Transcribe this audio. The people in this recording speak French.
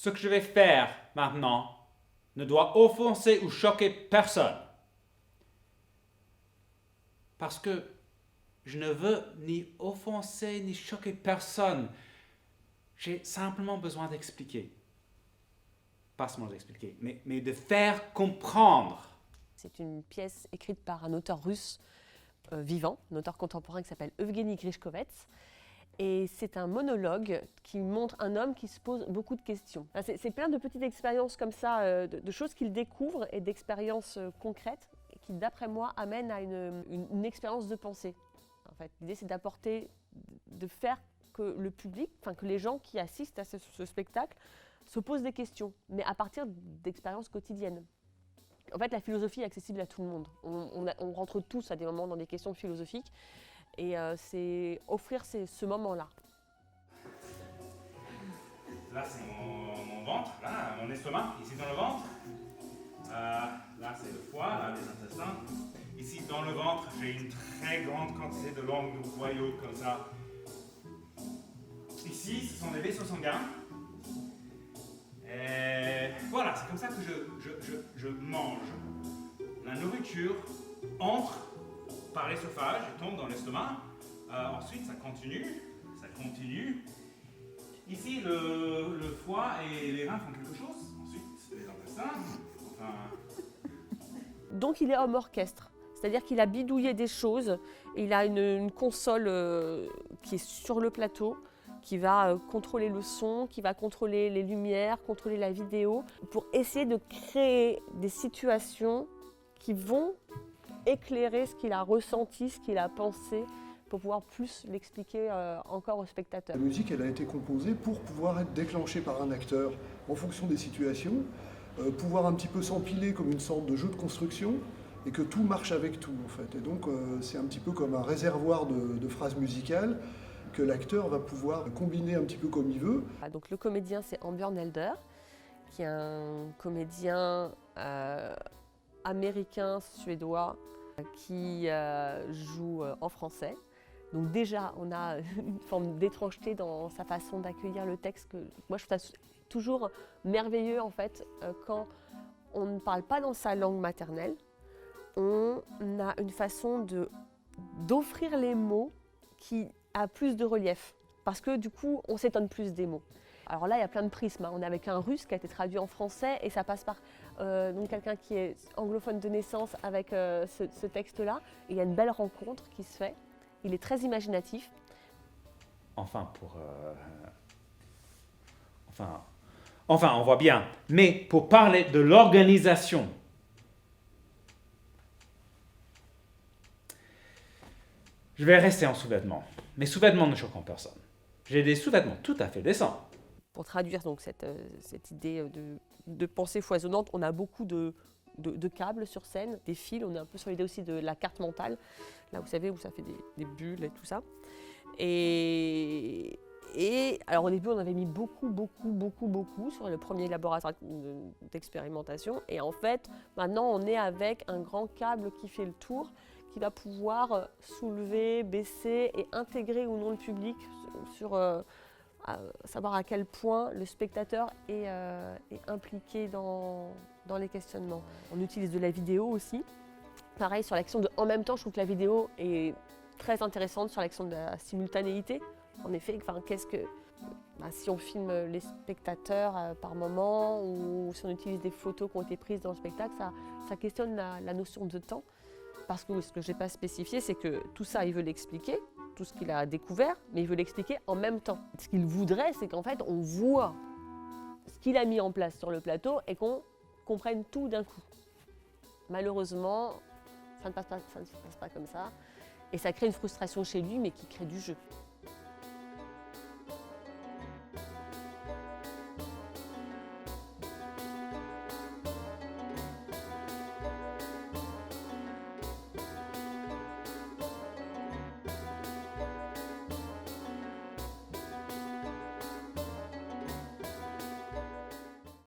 Ce que je vais faire maintenant ne doit offenser ou choquer personne. Parce que je ne veux ni offenser ni choquer personne. J'ai simplement besoin d'expliquer. Pas seulement d'expliquer, mais de faire comprendre. C'est une pièce écrite par un auteur russe vivant, un auteur contemporain qui s'appelle Evgeny Grishkovets. Et c'est un monologue qui montre un homme qui se pose beaucoup de questions. C'est plein de petites expériences comme ça, de choses qu'il découvre et d'expériences concrètes qui, d'après moi, amènent à une expérience de pensée. En fait, l'idée, c'est d'apporter, de faire que le public, enfin que les gens qui assistent à ce spectacle se posent des questions, mais à partir d'expériences quotidiennes. En fait, la philosophie est accessible à tout le monde. On rentre tous à des moments dans des questions philosophiques. Et c'est offrir ce moment-là. Là, c'est mon ventre, là, mon estomac, ici dans le ventre. Là, c'est le foie, là, les intestins. Ici, dans le ventre, j'ai une très grande quantité de longs noyaux comme ça. Ici, ce sont des vaisseaux sanguins. Et voilà, c'est comme ça que je mange. La nourriture entre par l'esophage, tombe dans l'estomac. Ensuite, ça continue. Ici, le foie et les reins font quelque chose. Ensuite, les intestins. Donc, il est homme orchestre. C'est-à-dire qu'il a bidouillé des choses. Il a une console qui est sur le plateau, qui va contrôler le son, qui va contrôler les lumières, contrôler la vidéo, pour essayer de créer des situations qui vont éclairer ce qu'il a ressenti, ce qu'il a pensé, pour pouvoir plus l'expliquer encore au spectateur. La musique, elle a été composée pour pouvoir être déclenchée par un acteur en fonction des situations, pouvoir un petit peu s'empiler comme une sorte de jeu de construction, et que tout marche avec tout, en fait. Et donc, c'est un petit peu comme un réservoir de phrases musicales que l'acteur va pouvoir combiner un petit peu comme il veut. Donc, le comédien, c'est Ambjörn Elder, qui est un comédien américain-suédois qui joue en français. Donc déjà, on a une forme d'étrangeté dans sa façon d'accueillir le texte que moi je trouve ça toujours merveilleux en fait quand on ne parle pas dans sa langue maternelle, on a une façon d'offrir les mots qui a plus de relief parce que du coup on s'étonne plus des mots. Alors là, il y a plein de prismes. On est avec un russe qui a été traduit en français et ça passe par donc quelqu'un qui est anglophone de naissance avec ce texte-là. Et il y a une belle rencontre qui se fait. Il est très imaginatif. Enfin, on voit bien. Mais pour parler de l'organisation, je vais rester en sous-vêtements. Mes sous-vêtements ne choquent personne. J'ai des sous-vêtements tout à fait décents. Pour traduire donc cette idée de pensée foisonnante, on a beaucoup de câbles sur scène, des fils. On est un peu sur l'idée aussi de la carte mentale, là vous savez où ça fait des bulles et tout ça. Et alors au début on avait mis beaucoup sur le premier laboratoire d'expérimentation. Et en fait maintenant on est avec un grand câble qui fait le tour, qui va pouvoir soulever, baisser et intégrer ou non le public sur savoir à quel point le spectateur est impliqué dans les questionnements. On utilise de la vidéo aussi. Pareil, sur l'action de « en même temps », je trouve que la vidéo est très intéressante sur l'action de la simultanéité. En effet, si on filme les spectateurs par moment ou si on utilise des photos qui ont été prises dans le spectacle, ça questionne la notion de temps. Parce que ce que je n'ai pas spécifié, c'est que tout ça, il veut l'expliquer, tout ce qu'il a découvert, mais il veut l'expliquer en même temps. Ce qu'il voudrait, c'est qu'en fait, on voit ce qu'il a mis en place sur le plateau et qu'on comprenne tout d'un coup. Malheureusement, ça ne se passe pas comme ça. Et ça crée une frustration chez lui, mais qui crée du jeu.